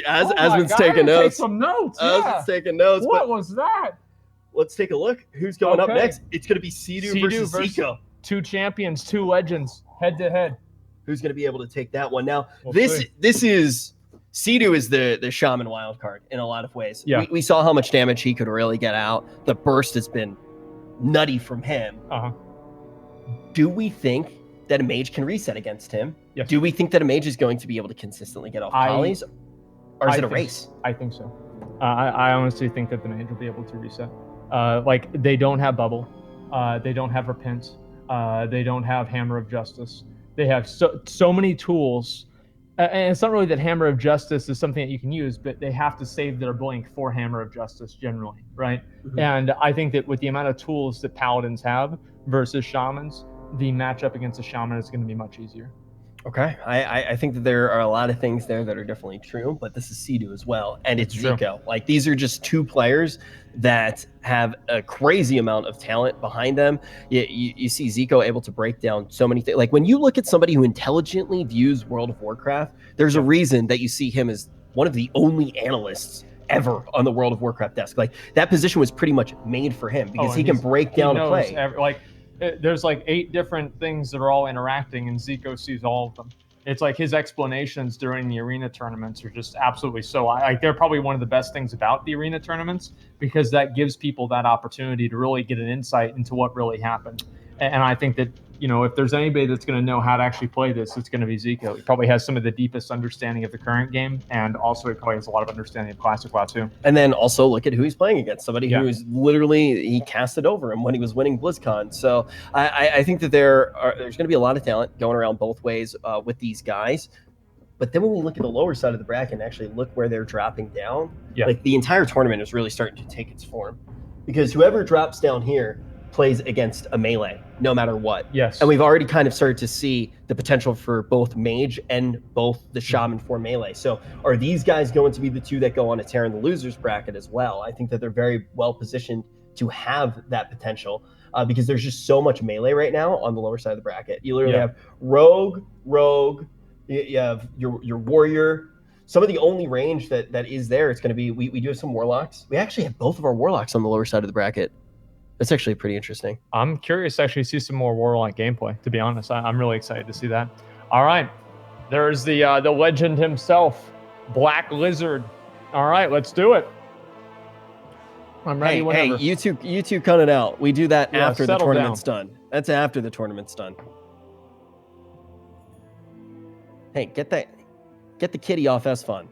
Asmon's taking notes. Take some notes. Asmon's taking notes. What was that? Let's take a look. Who's going up next? It's going to be Sea-Doo versus Zico. 2 champions, 2 legends, head to head. Who's going to be able to take that one? Now, this is Sea-Doo is the Shaman wildcard in a lot of ways. Yeah. We saw how much damage he could really get out. The burst has been nutty from him. Do we think that a mage can reset against him? Yes. Do we think that a mage is going to be able to consistently get off polys? Or is it a race? I think so. I honestly think that the mage will be able to reset. Like, they don't have bubble. They don't have repent. They don't have hammer of justice. They have so many tools. And it's not really that hammer of justice is something that you can use, but they have to save their blink for hammer of justice generally, right? And I think that with the amount of tools that paladins have versus shamans, the matchup against a shaman is going to be much easier. Okay, I think that there are a lot of things there that are definitely true, but this is Sea-Doo as well, and it's Zico. Like, these are just 2 players that have a crazy amount of talent behind them. You see Zico able to break down so many things. Like, when you look at somebody who intelligently views World of Warcraft, there's a reason that you see him as one of the only analysts ever on the World of Warcraft desk. Like, that position was pretty much made for him because he can break down a play. There's like 8 different things that are all interacting, and Zico sees all of them. It's like his explanations during the arena tournaments are just absolutely they're probably one of the best things about the arena tournaments, because that gives people that opportunity to really get an insight into what really happened. And I think that, you know, if there's anybody that's going to know how to actually play this, it's going to be Zico. He probably has some of the deepest understanding of the current game, and also he probably has a lot of understanding of Classic WoW too. And then also look at who he's playing against. Somebody who is literally, he casted over him when he was winning BlizzCon. So I think that there's going to be a lot of talent going around both ways with these guys. But then when we look at the lower side of the bracket and actually look where they're dropping down, like, the entire tournament is really starting to take its form. Because whoever drops down here plays against a melee, no matter what. Yes. And we've already kind of started to see the potential for both mage and both the shaman for melee. So are these guys going to be the 2 that go on a tear in the losers bracket as well? I think that they're very well positioned to have that potential because there's just so much melee right now on the lower side of the bracket. You literally have rogue, you have your warrior. Some of the only range that is there, it's going to be, we do have some warlocks. We actually have both of our warlocks on the lower side of the bracket. That's actually pretty interesting. I'm curious to actually see some more Warlock gameplay, to be honest. I'm really excited to see that. All right. There's the legend himself, Black Lizard. All right, let's do it. I'm ready whenever. Hey, you two cut it out. We do that after the tournament's done. That's after the tournament's done. Hey, get the kitty off Esfand.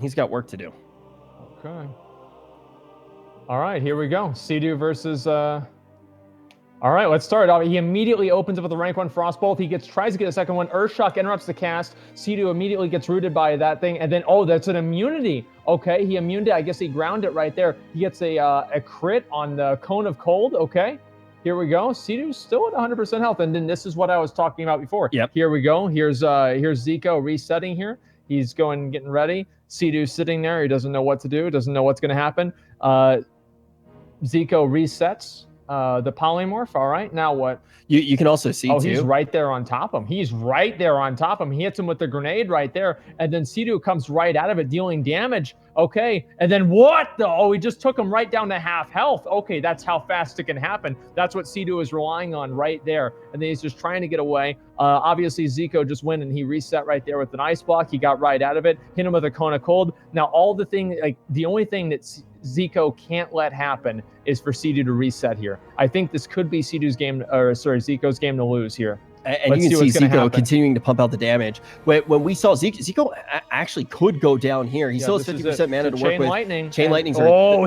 He's got work to do. Okay. All right, here we go. Sea-Doo versus... All right, let's start. He immediately opens up with a rank 1 Frostbolt. He tries to get a second one. Earthshock interrupts the cast. Sea-Doo immediately gets rooted by that thing. And then, that's an immunity. Okay, he immuned it. I guess he ground it right there. He gets a crit on the Cone of Cold. Okay, here we go. Sea-Doo's still at 100% health. And then this is what I was talking about before. Yep. Here we go. Here's Zico resetting here. He's getting ready. Sea-Doo's sitting there. He doesn't know what to do. Doesn't know what's going to happen. Zico resets the polymorph. All right, now what? You can also see, he's right there on top of him. He's right there on top of him. He hits him with the grenade right there, and then Sea-Doo comes right out of it, dealing damage. Okay, and then what? He just took him right down to half health. Okay, that's how fast it can happen. That's what Sea-Doo is relying on right there, and then he's just trying to get away. Obviously, Zico just went, and he reset right there with an ice block. He got right out of it, hit him with a Cone of Cold. Now, the only thing that Zico can't let happen is for Sea-Doo to reset here. I think this could be Zico's game to lose here. And you can see Zico continuing to pump out the damage. When we saw Zico actually could go down here. He still has 50% mana to work with. Chain Lightning's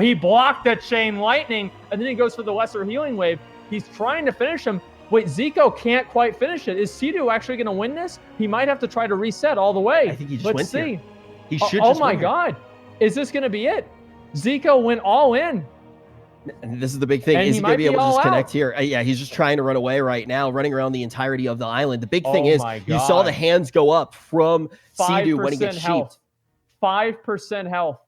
he blocked the Chain Lightning, and then he goes for the Lesser Healing Wave. He's trying to finish him. Wait, Zico can't quite finish it. Is Sea-Doo actually going to win this? He might have to try to reset all the way. I think he just went here. He should just win. Oh my God. Is this going to be it? Zico went all in. And this is the big thing. Is he going to be able to just connect here? Yeah, he's just trying to run away right now, running around the entirety of the island. The big thing is you saw the hands go up from Sea-Doo when he gets sheeped. 5% health.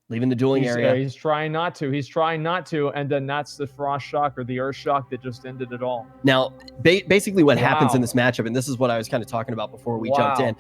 Leaving the dueling area. He's trying not to. And then that's the Frost Shock or the Earth Shock that just ended it all. Now, basically what happens in this matchup, and this is what I was kind of talking about before we jumped in.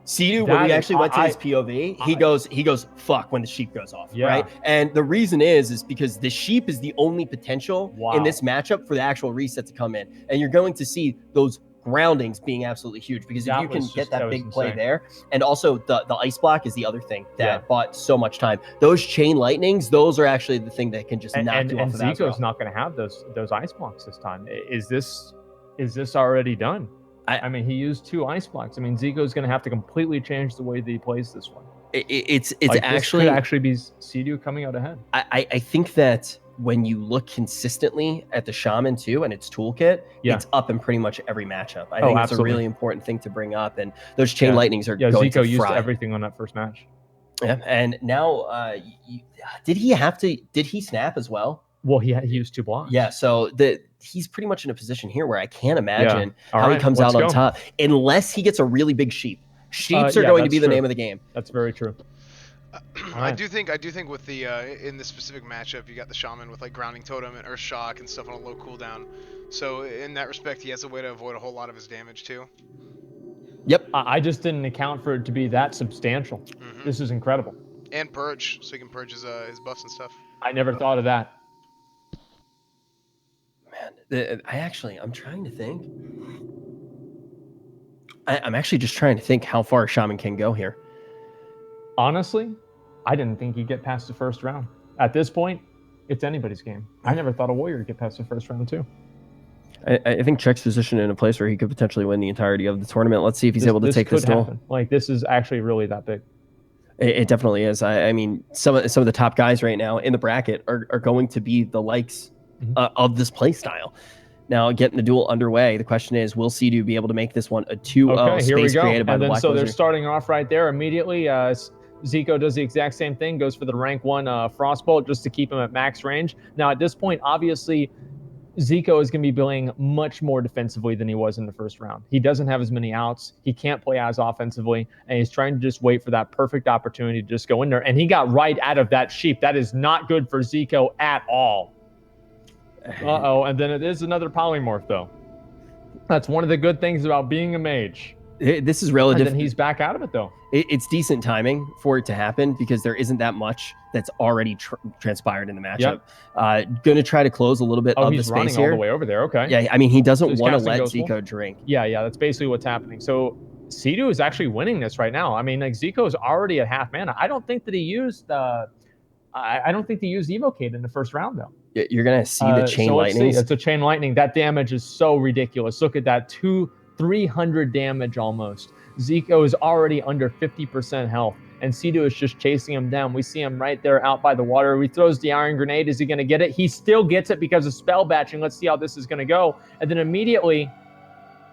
Sea-Doo, when we actually went to his POV, he goes, fuck, when the sheep goes off, right? And the reason is because the sheep is the only potential in this matchup for the actual reset to come in. And you're going to see those groundings being absolutely huge, because if you can get that big play there, and also the ice block is the other thing that bought so much time. Those chain lightnings, those are actually the thing that can just knock you off of that. And Zico's not going to have those ice blocks this time. Is this already done? I mean, he used 2 ice blocks. I mean, Zico's going to have to completely change the way that he plays this one. It's like, actually this could actually be Sea-Doo coming out ahead. I think that when you look consistently at the Shaman too and its toolkit, it's up in pretty much every matchup. I think it's a really important thing to bring up. And those chain lightnings are going to fry. Zico used everything on that first match. Yeah, and now did he snap as well? Well, he used 2 blocks. Yeah, so he's pretty much in a position here where I can't imagine how he comes out on top unless he gets a really big sheep. Sheeps are going to be the name of the game. That's very true. I do think with the in this specific matchup, you got the Shaman with like grounding totem and earth shock and stuff on a low cooldown. So in that respect, he has a way to avoid a whole lot of his damage too. Yep. I just didn't account for it to be that substantial. This is incredible. And purge, so he can purge his buffs and stuff. I never thought of that. Man, I'm trying to think. I'm actually just trying to think how far a Shaman can go here. Honestly, I didn't think he'd get past the first round. At this point, it's anybody's game. I never thought a Warrior would get past the first round too. I think Czech's positioned in a place where he could potentially win the entirety of the tournament. Let's see if he's able to take this duel. Like, this is actually really that big. It definitely is. I mean, some of the top guys right now in the bracket are going to be the likes of this play style. Now, getting the duel underway, the question is, will Sea-Doo be able to make this one a 2-0 space created by the Black Wizard? So they're starting off right there immediately. Zico does the exact same thing, goes for the rank 1 Frostbolt just to keep him at max range. Now, at this point, obviously, Zico is going to be playing much more defensively than he was in the first round. He doesn't have as many outs. He can't play as offensively, and he's trying to just wait for that perfect opportunity to just go in there. And he got right out of that sheep. That is not good for Zico at all. And then it is another polymorph, though. That's one of the good things about being a mage. This is relative. And then he's back out of it, though. It's decent timing for it to happen because there isn't that much that's already transpired in the matchup. Going to try to close a little bit of the space here. He's running all the way over there. Okay. Yeah, I mean, he doesn't want to let Zico drink. Yeah, that's basically what's happening. So Sea-Doo is actually winning this right now. I mean, like, Zico is already at half mana. I don't think that he used I don't think they used Evocate in the first round, though. You're going to see the chain lightning. It's a chain lightning. That damage is so ridiculous. Look at that, 300 damage almost. Zico is already under 50% health, and Sea-Doo is just chasing him down. We see him right there out by the water. He throws the Iron Grenade. Is he going to get it? He still gets it because of spell batching. Let's see how this is going to go. And then immediately,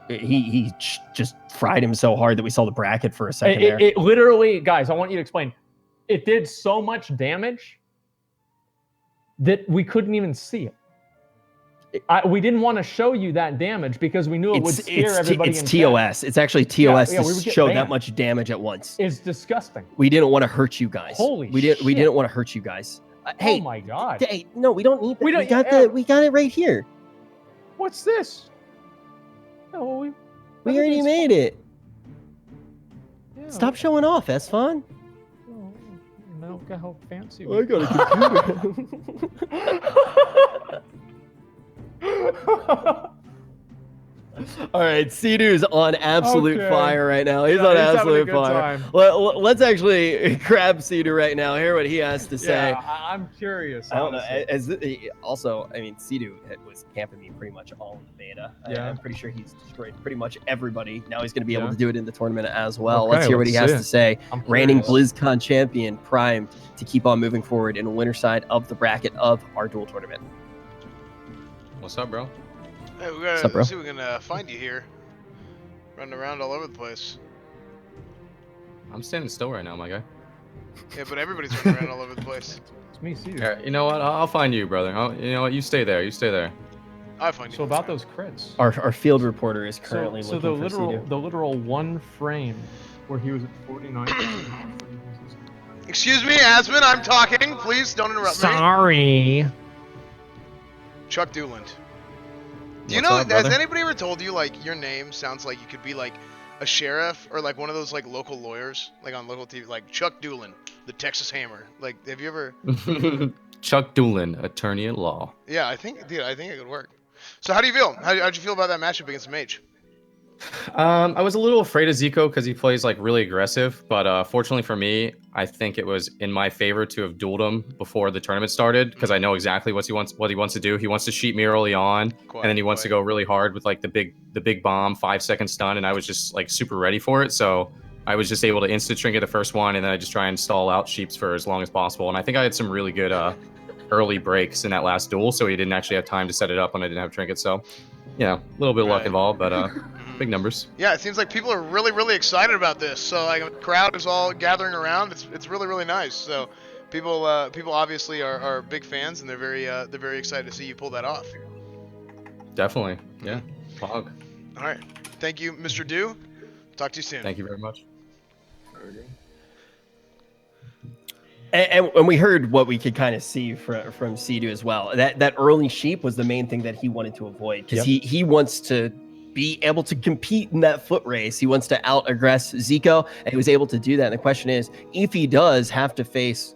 he just fried him so hard that we saw the bracket for a second there. It literally, guys, I want you to explain. It did so much damage that we couldn't even see it. We didn't want to show you that damage because we knew it would scare everybody. It's TOS. It's actually TOS to show that much damage at once. It's disgusting. We didn't want to hurt you guys. Holy shit. We didn't want to hurt you guys. Hey, oh my god. Hey, no, we don't need that. We got it right here. What's this? No, we already made it. Yeah. Stop showing off, Esfand. No, look how fancy. I got a computer. All right, Sea-Doo's on absolute fire right now. He's on absolute fire. Let's actually grab Sea-Doo right now, hear what he has to say. Yeah, I'm curious. I don't know. Also, I mean, Sea-Doo was camping me pretty much all in the beta. Yeah. I'm pretty sure he's destroyed pretty much everybody. Now he's going to be able to do it in the tournament as well. Let's hear what he has to say. Reigning BlizzCon champion, primed to keep on moving forward in the winner side of the bracket of our duel tournament. What's up, bro? Hey, we gotta see if we can find you here. Running around all over the place. I'm standing still right now, my guy. Yeah, but everybody's running around all over the place. It's me, Sea-Doo. Yeah, you know what? I'll find you, brother. You know what? You stay there. You stay there. I'll find you. So about those crits. Our field reporter is currently looking for Sea-Doo. The literal one frame where he was at 49. Excuse me, Asmon, I'm talking. Please don't interrupt me. Sorry. Chuck Dueling. Do you know, has anybody ever told you, like, your name sounds like you could be, like, a sheriff or like one of those like local lawyers, like on local TV, like Chuck Dueling, the Texas Hammer. Like, have you ever? Chuck Dueling, attorney at law. Yeah, I think it could work. So how do you feel? How'd you feel about that matchup against Mage? I was a little afraid of Zico because he plays like really aggressive, but fortunately for me, I think it was in my favor to have dueled him before the tournament started because I know exactly what he wants to do. He wants to sheet me early on, and then he wants to go really hard with like the big bomb 5-second stun, and I was just like super ready for it. So I was just able to instant trinket the first one, and then I just try and stall out sheeps for as long as possible. And I think I had some really good early breaks in that last duel, so he didn't actually have time to set it up when I didn't have trinkets. So yeah, a little bit of luck involved, but big numbers. Yeah, it seems like people are really excited about this. So like the crowd is all gathering around. It's really nice. So people obviously are big fans, and they're very excited to see you pull that off. Definitely, yeah. Pog. All right, thank you, Mr. Do. Talk to you soon. Thank you very much. And we heard what we could kind of see from Sea-Doo as well. That early sheep was the main thing that he wanted to avoid because he wants to be able to compete in that foot race. He wants to out-aggress Zico, and he was able to do that. And the question is, if he does have to face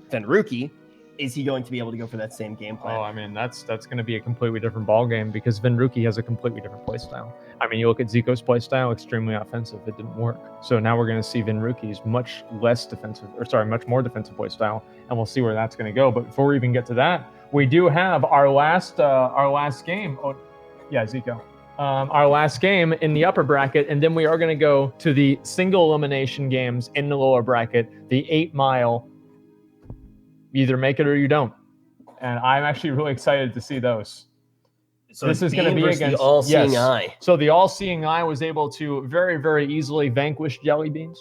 Venruki, is he going to be able to go for that same game plan? Oh, I mean, that's going to be a completely different ball game because Venruki has a completely different playstyle. I mean, you look at Zico's playstyle, extremely offensive. It didn't work. So now we're going to see Venruki's much more defensive playstyle, and we'll see where that's going to go. But before we even get to that, we do have our last game. Oh, yeah, Zico. Our last game in the upper bracket, and then we are going to go to the single elimination games in the lower bracket, the 8 Mile. You either make it or you don't. And I'm actually really excited to see those. So this is going to be against the All-Seeing Eye. So the All-Seeing Eye was able to very easily vanquish Jelly Beans.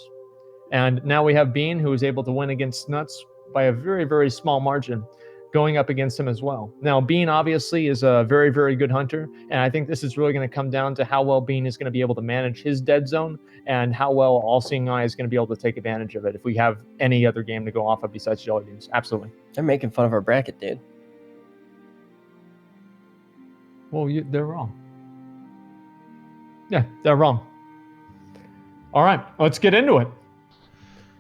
And now we have Bean, who is able to win against Nuts by a very small margin, going up against him as well. Now, Bean obviously is a very good hunter, and I think this is really going to come down to how well Bean is going to be able to manage his dead zone and how well All-Seeing Eye is going to be able to take advantage of it if we have any other game to go off of besides Jelly Beans. Absolutely. They're making fun of our bracket, dude. Well, they're wrong. Yeah, they're wrong. All right, let's get into it.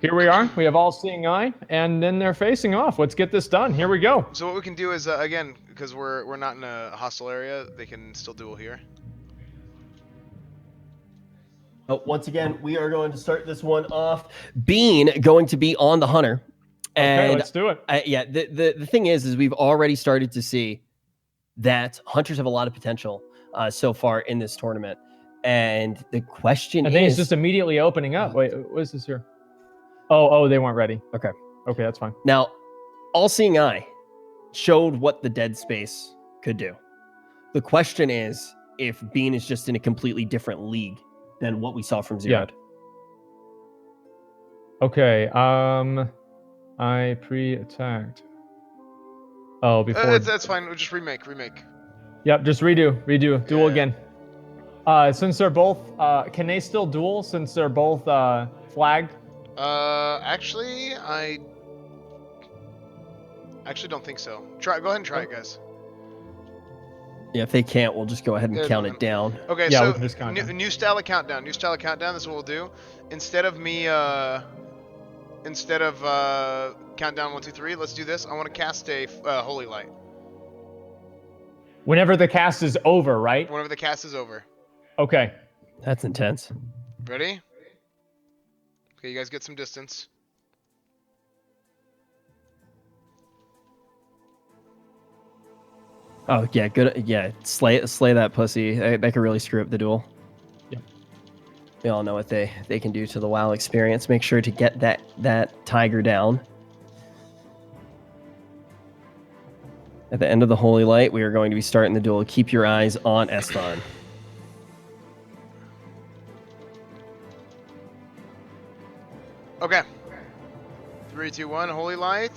Here we are. We have All-Seeing Eye, and then they're facing off. Let's get this done. Here we go. So what we can do is, again, because we're not in a hostile area, they can still duel here. Once again, we are going to start this one off. Bean going to be on the hunter. And okay, let's do it. Yeah, the thing is we've already started to see that hunters have a lot of potential so far in this tournament. And the question I think it's just immediately opening up. Wait, what is this here? Oh, they weren't ready. Okay, that's fine. Now, All-Seeing Eye showed what the dead space could do. The question is if Bean is just in a completely different league than what we saw from Zero. Yeah. Okay, I pre-attacked. Oh, before... That's fine. We'll just remake. Yep, just redo. Duel again. Since they're both... can they still duel since they're both flagged? Actually, I don't think so. Go ahead and try it, guys. Yeah, if they can't, we'll just go ahead and count it down. Okay, yeah, so we can just count new style of countdown. This is what we'll do. Instead of countdown 1, 2, 3, let's do this. I want to cast a Holy Light. Whenever the cast is over, right? Whenever the cast is over. Okay. That's intense. Ready? Okay, you guys get some distance. Oh, yeah, good. Yeah, slay that pussy. That could really screw up the duel. Yeah. We all know what they can do to the WoW experience. Make sure to get that tiger down. At the end of the Holy Light, we are going to be starting the duel. Keep your eyes on Esfand. Okay. 3, 2, 1, Holy Light.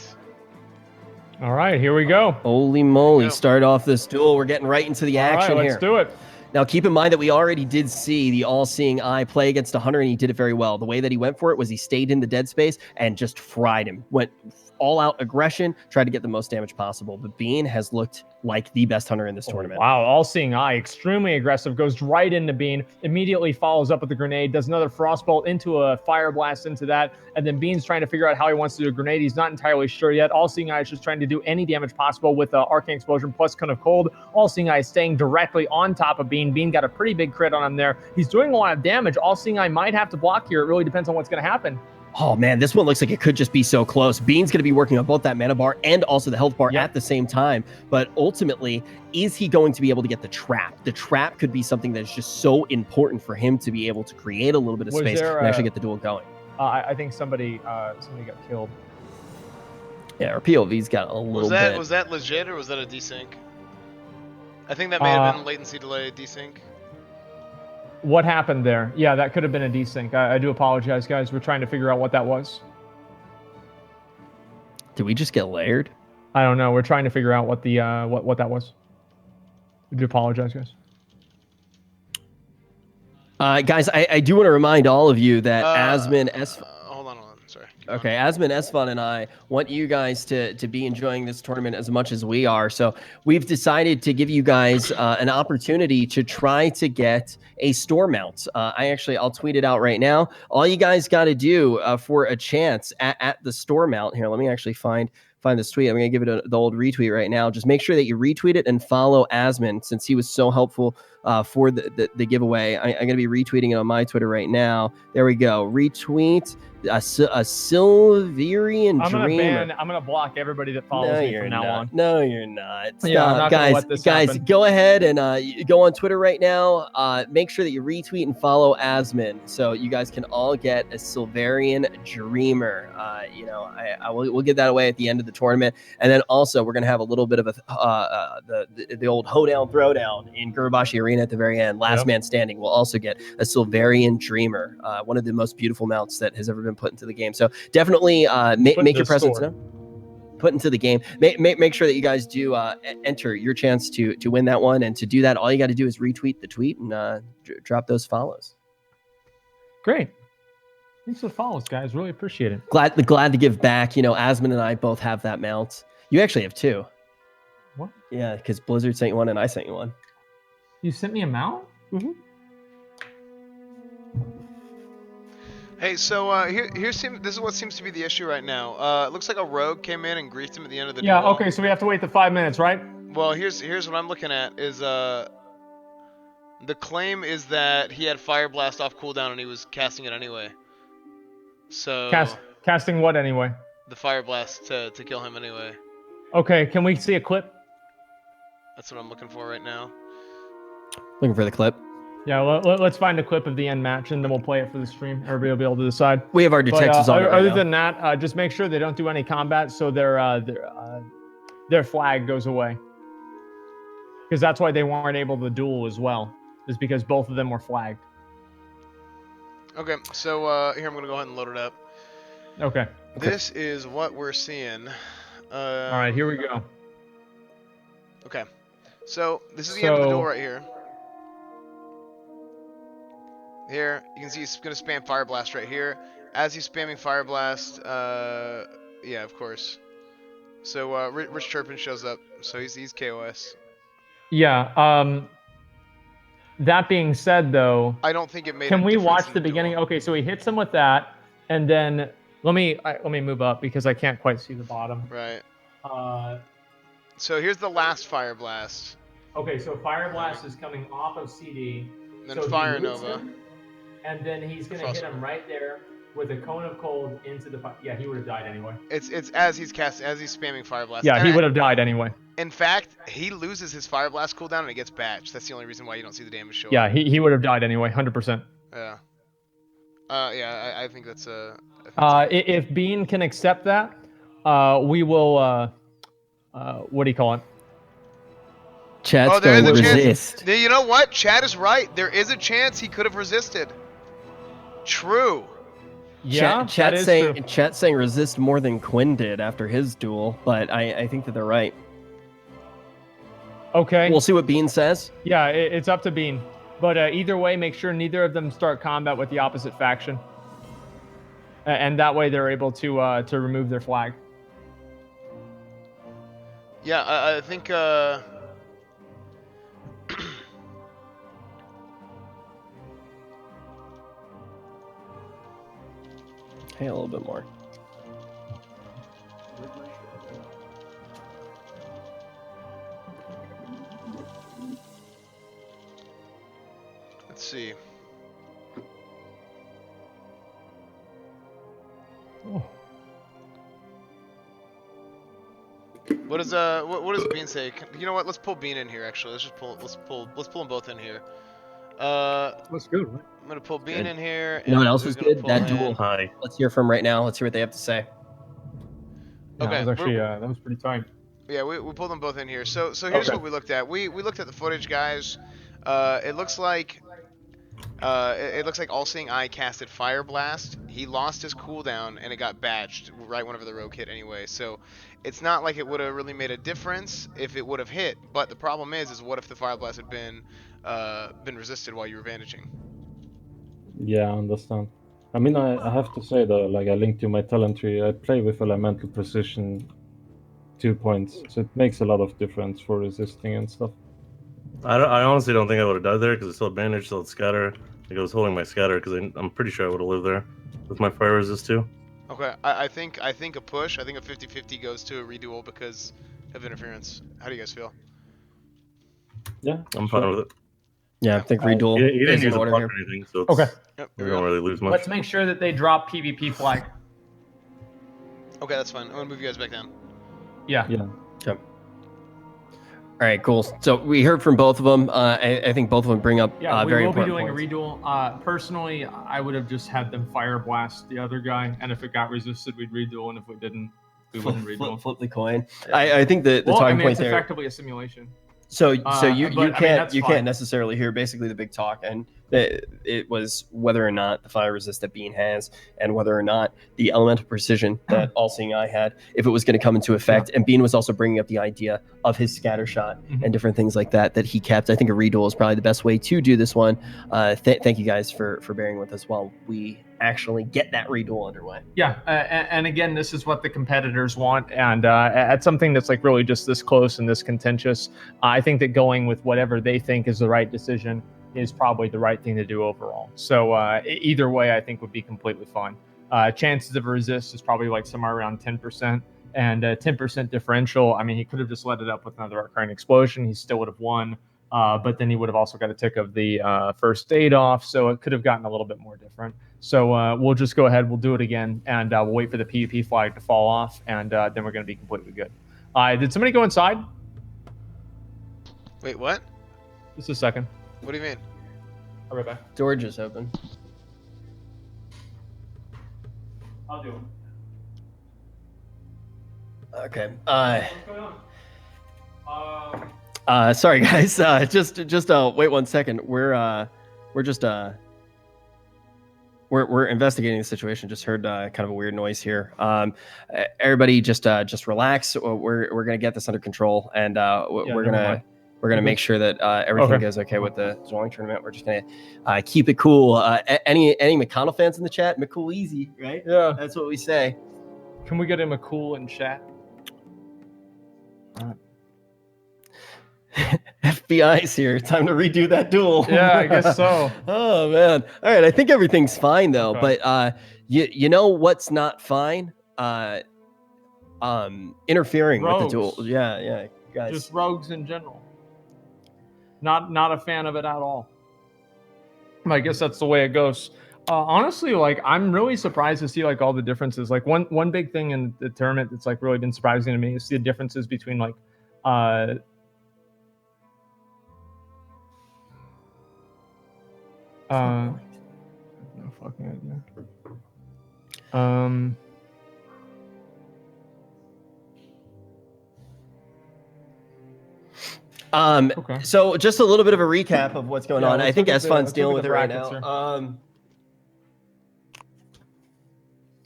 All right, here we go. Holy moly, start off this duel. We're getting right into the action here. Here. Let's do it. Now, keep in mind that we already did see the All-Seeing Eye play against a hunter, and he did it very well. The way that he went for it was he stayed in the dead space and just fried him. Went all-out aggression, try to get the most damage possible. But Bean has looked like the best hunter in this tournament. Wow, All-Seeing Eye, extremely aggressive, goes right into Bean, immediately follows up with the grenade, does another Frostbolt into a Fire Blast into that, and then Bean's trying to figure out how he wants to do a grenade. He's not entirely sure yet. All-Seeing Eye is just trying to do any damage possible with Arcane Explosion plus Cone of Cold. All-Seeing Eye is staying directly on top of Bean. Bean got a pretty big crit on him there. He's doing a lot of damage. All-Seeing Eye might have to block here. It really depends on what's going to happen. Oh man, this one looks like it could just be so close. Bean's going to be working on both that mana bar and also the health bar at the same time. But ultimately, is he going to be able to get the trap? The trap could be something that is just so important for him to be able to create a little bit of space and actually get the duel going. I think somebody got killed. Yeah, our POV's got a little bit. Was that legit or was that a desync? I think that may have been latency delay desync. What happened there? Yeah, that could have been a desync. I do apologize, guys. We're trying to figure out what that was. Did we just get layered? I don't know. We're trying to figure out what the what that was. I do apologize, guys. Guys, I do want to remind all of you that Asmon Hold on. Sorry. Okay, Asmon, Esfand, and I want you guys to be enjoying this tournament as much as we are. So we've decided to give you guys an opportunity to try to get a store mount. I'll tweet it out right now. All you guys got to do for a chance at the store mount here. Let me actually find this tweet. I'm going to give it the old retweet right now. Just make sure that you retweet it and follow Asmon since he was so helpful for the giveaway. I'm going to be retweeting it on my Twitter right now. There we go. Retweet a Silverian Dreamer. I'm gonna block everybody that follows me from now on. No, you're not. Stop. Yeah, I'm not gonna let this happen. Go ahead and go on Twitter right now. Make sure that you retweet and follow Asmon so you guys can all get a Silverian Dreamer. We'll give that away at the end of the tournament, and then also we're gonna have a little bit of the old hoedown throwdown in Gurabashi Arena at the very end. Last man standing will also get a Silverian Dreamer, one of the most beautiful mounts that has ever been put into the game. So definitely make your presence known. Put into the game. Make sure that you guys do enter your chance to win that one. And to do that, all you got to do is retweet the tweet and drop those follows. Great. Thanks for the follows, guys. Really appreciate it. Glad to give back. Asmon and I both have that mount. You actually have two. What? Yeah, because Blizzard sent you one and I sent you one. You sent me a mount? Mm-hmm. Hey, so this is what seems to be the issue right now. It looks like a rogue came in and griefed him at the end of the duel. Okay, so we have to wait the 5 minutes, right? Well, here's what I'm looking at is the claim is that he had Fire Blast off cooldown and he was casting it anyway. So casting what anyway? The Fire Blast to kill him anyway. Okay, can we see a clip? That's what I'm looking for right now. Looking for the clip. Yeah, let's find a clip of the end match, and then we'll play it for the stream. Everybody will be able to decide. We have our detectives on it right Other now. than that, just make sure they don't do any combat, so their flag goes away. Because that's why they weren't able to duel as well, is because both of them were flagged. Okay, so here I'm gonna go ahead and load it up. Okay. This is what we're seeing. All right, here we go. Okay, so this is the end of the duel right here. Here, you can see he's going to spam Fire Blast right here. As he's spamming Fire Blast, yeah, of course. So, Rich Turpin shows up, so he's KOS. Yeah, that being said, though... I don't think it made Can we watch the beginning? Okay, so he hits him with that, and then... Let me move up, because I can't quite see the bottom. Right. So here's the last Fire Blast. Okay, so Fire Blast is coming off of CD. And then Fire Nova. And then he's going to hit him right there with a Cone of Cold into the fire. Yeah, he would have died anyway. It's as he's spamming Fire Blast. Yeah, he would have died anyway. In fact, he loses his Fire Blast cooldown and it gets batched. That's the only reason why you don't see the damage show up. Yeah, he would have died anyway, 100%. Yeah. Yeah, I think that's a... if Bean can accept that, we will... what do you call it? Chat's going to resist. You know what? Chat is right. There is a chance he could have resisted. True. Yeah, Chat saying resist more than Quinn did after his duel, but I think that they're right. Okay. We'll see what Bean says. Yeah, it's up to Bean. But either way, make sure neither of them start combat with the opposite faction. And that way they're able to remove their flag. Yeah, I think. Hey, a little bit more. Let's see. Oh. What does Bean say? You know what? Let's pull Bean in here. Actually, let's pull them both in here. That's good, right? I'm gonna pull Bean Good. in here. You know what and else we're was gonna good? pull That in- duel. Hi. Let's hear from right now. Let's hear what they have to say. Yeah, Okay, that was actually that was pretty tight. Yeah, we pulled them both in here. So here's what we looked at. We looked at the footage, guys. It looks like All Seeing Eye casted Fire Blast. He lost his cooldown and it got badged right whenever the rogue hit anyway. So it's not like it would have really made a difference if it would have hit. But the problem is what if the Fire Blast had been resisted while you were bandaging? Yeah, I understand. I mean, I have to say though, like I linked to my talent tree, I play with elemental precision 2 points, so it makes a lot of difference for resisting and stuff. I honestly don't think I would have died there because I still had bandage, still had scatter. Like I was holding my scatter because I'm pretty sure I would have lived there with my fire resist too. Okay, I think a push. I think a 50-50 goes to a reduel because of interference. How do you guys feel? Yeah, I'm fine with it. Yeah, I think reduel He didn't is in use a order puck here. or anything, so it's, Okay. Yep, we don't really lose much. Let's make sure that they drop PvP flag. Okay, that's fine. I'm gonna move you guys back down. Yeah. Yeah. Okay. All right, cool. So we heard from both of them. I think both of them bring up Yeah, we very will be important doing points. a reduel. Personally, I would have just had them fire blast the other guy, and if it got resisted, we'd reduel, and if we didn't, we wouldn't reduel. Flip the coin. Yeah. I think the Well, talking I mean, point it's there. effectively a simulation. So you but, I mean, that's you fine. can't necessarily hear basically the big talk, and it was whether or not the fire resist that Bean has, and whether or not the elemental precision that All Seeing Eye had, if it was going to come into effect. And Bean was also bringing up the idea of his scatter shot and different things like that he kept. I think a reduel is probably the best way to do this one. Thank you guys for bearing with us while we actually get that reduel underway. Yeah, and again, this is what the competitors want, and at something that's like really just this close and this contentious, I think that going with whatever they think is the right decision is probably the right thing to do overall. So either way, I think would be completely fine. Chances of a resist is probably like somewhere around 10%, and 10% differential. I mean, he could have just let it up with another Arcane Explosion. He still would have won. But then he would have also got a tick of the first aid off, so it could have gotten a little bit more different. So we'll just go ahead, we'll do it again, and we'll wait for the PvP flag to fall off, and then we're going to be completely good. Did somebody go inside? Wait, what? Just a second. What do you mean? I'll be right back. George is open. I'll do it. Okay. What's going on? Sorry guys. Just wait 1 second. We're investigating the situation. Just heard kind of a weird noise here. Everybody just relax. We're gonna get this under control, and we're gonna make sure that everything goes okay with the Dueling tournament. We're just gonna keep it cool. Any McConnell fans in the chat? McCool easy, right? Yeah. That's what we say. Can we get him a cool in chat? FBI's here. Time to redo that duel. Yeah, I guess so. Oh man. All right. I think everything's fine though. Okay. But you know what's not fine? Interfering with the duel. Rogues. Yeah, guys. Just rogues in general. Not a fan of it at all. I guess that's the way it goes. Honestly, like I'm really surprised to see like all the differences. Like one big thing in the tournament that's like really been surprising to me is the differences between like no fucking idea. Okay. So just a little bit of a recap of what's going on. I think Esfand's dealing with it right brackets now.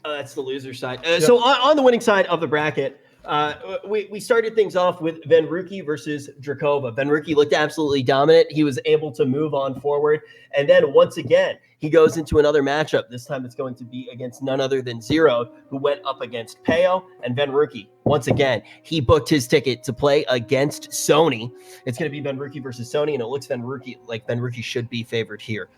That's the loser side. So on the winning side of the bracket, We started things off with Venruki versus Drakova. Venruki looked absolutely dominant. He was able to move on forward. And then once again, he goes into another matchup. This time it's going to be against none other than Zero, who went up against Peo and Venruki. Once again, he booked his ticket to play against Sony. It's going to be Venruki versus Sony, and it looks like Venruki should be favored here.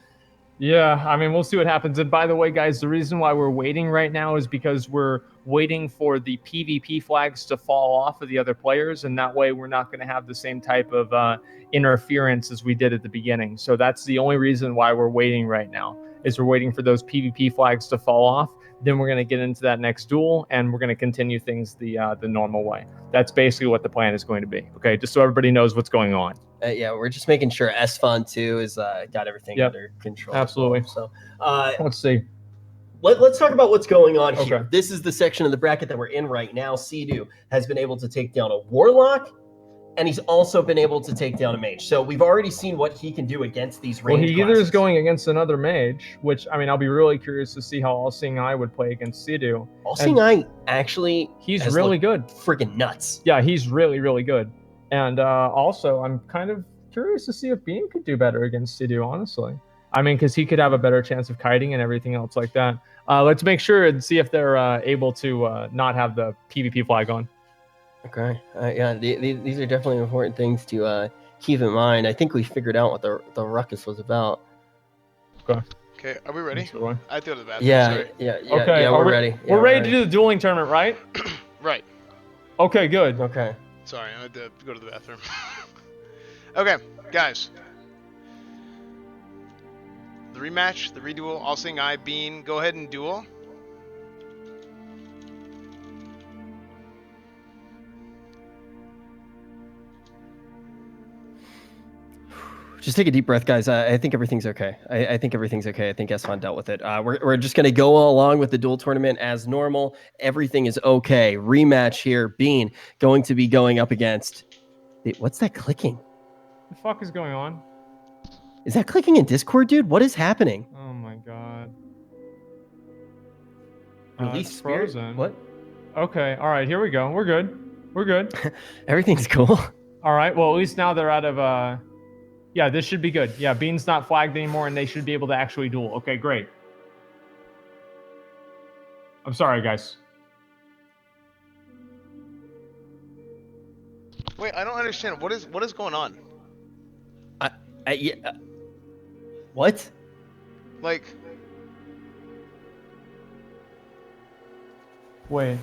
Yeah, I mean, we'll see what happens. And by the way, guys, the reason why we're waiting right now is because we're waiting for the PvP flags to fall off of the other players, and that way we're not going to have the same type of interference as we did at the beginning. So that's the only reason why we're waiting right now, is we're waiting for those PvP flags to fall off. Then we're going to get into that next duel, and we're going to continue things the normal way. That's basically what the plan is going to be. Okay, just so everybody knows what's going on. Yeah, we're just making sure Esfand too is got everything under control. Absolutely. So let's see. Let's talk about what's going on Okay. here. This is the section of the bracket that we're in right now. Sea-Doo has been able to take down a Warlock, and he's also been able to take down a Mage. So we've already seen what he can do against these range Well, he either classes. is going against another Mage, which, I mean, I'll be really curious to see how All-Seeing Eye would play against Sea-Doo. All-Seeing Eye actually He's really good. Freaking nuts. Yeah, he's really, really good. And also, I'm kind of curious to see if Beam could do better against Sea-Doo, honestly. I mean, because he could have a better chance of kiting and everything else like that. Let's make sure and see if they're able to not have the PvP flag on. Okay. Yeah, these are definitely important things to keep in mind. I think we figured out what the ruckus was about. Okay, are we ready? I have to go to the bathroom. Yeah, Sorry. yeah, Okay, yeah, we're ready. We're ready to do the dueling tournament, right? Right. Okay, good. Okay. Sorry, I had to go to the bathroom. Okay, guys. The rematch, the reduel, All-Seeing Eye, Bean, go ahead and duel. Just take a deep breath, guys. I think everything's okay. I think everything's okay. I think Esfand dealt with it. We're just going to go along with the duel tournament as normal. Everything is okay. Rematch here. Bean going to be going up against... What's that clicking? What the fuck is going on? Is that clicking in Discord, dude? What is happening? Oh my god. Release It's spirit? frozen. What? Okay, all right, here we go. We're good. We're good. Everything's cool. All right, well, at least now they're out of... Yeah, this should be good. Yeah, Bean's not flagged anymore, and they should be able to actually duel. Okay, great. I'm sorry, guys. Wait, I don't understand. What is going on? What? Like... Wait.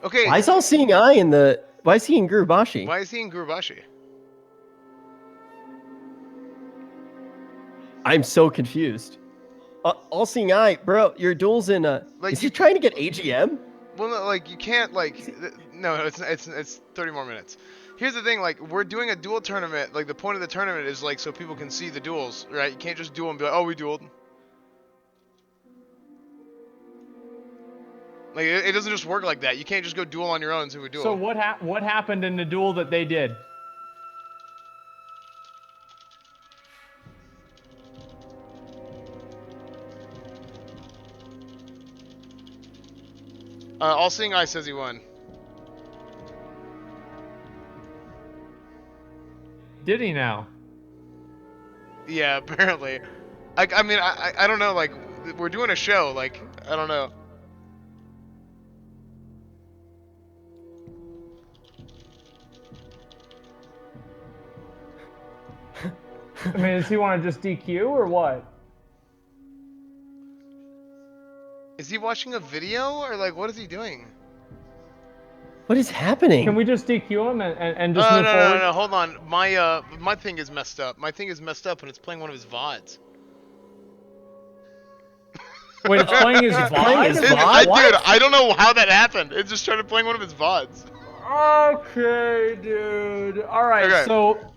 Okay. Why is All-Seeing Eye in the... Why is he in Gurubashi? Why is he in Gurubashi? I'm so confused. All-Seeing Eye, bro, your duel's in Like, is he trying to get AGM? Well, no, like, you can't, like... No, it's 30 more minutes. Here's the thing, like, we're doing a duel tournament. Like, the point of the tournament is, like, so people can see the duels, right? You can't just duel and be like, oh, we dueled. Like, it doesn't just work like that. You can't just go duel on your own and say we duel. So what happened in the duel that they did? All-Seeing Eye says he won. Did he now? Yeah, apparently. I mean, I don't know, like, we're doing a show, like, I don't know. I mean, does he want to just DQ or what? Is he watching a video, or, like, what is he doing? What is happening? Can we just DQ him and just move forward? No, hold on. My thing is messed up. My thing is messed up, and it's playing one of his VODs. Wait, it's playing his VOD? his VOD? Dude, I don't know how that happened. It just started playing one of his VODs. Okay, dude. All right, Okay. so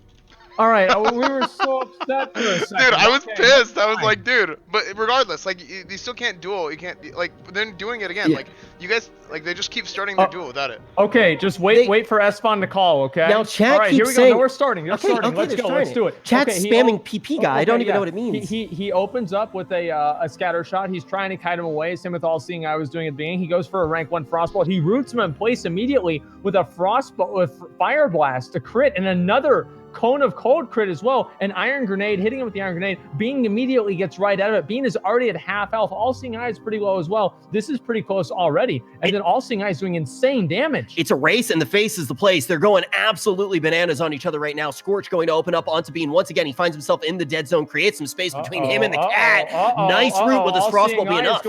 All right, we were so upset for a second. Dude, I was Okay, pissed. I was fine. like, dude, but regardless, like, you still can't duel. You can't, like, then doing it again. Yeah. Like, you guys, like, they just keep starting their duel without it. Okay, just wait for Esfand to call, okay? Now chat All right, here keeps we saying- go. No, we're starting. Let's Okay, Let's they're go. Let's starting do it. Chat's Okay, spamming PP guy. I don't even know what it yeah. means. He opens up with a scatter shot. He's trying to kite him away. Same with All-Seeing I was doing at the beginning. He goes for a rank 1 frostbolt. He roots him in place immediately with a frostbolt with fire blast, a crit, and another cone of cold crit as well. An iron grenade, hitting him with the iron grenade. Bean immediately gets right out of it. Bean is already at half health. All-Seeing Eye is pretty low as well. This is pretty close already. And then All-Seeing Eye is doing insane damage. It's a race, and the face is the place. They're going absolutely bananas on each other right now. Scorch going to open up onto Bean. Once again, he finds himself in the dead zone, creates some space between him and the cat. Nice route with his frostbolt being enough.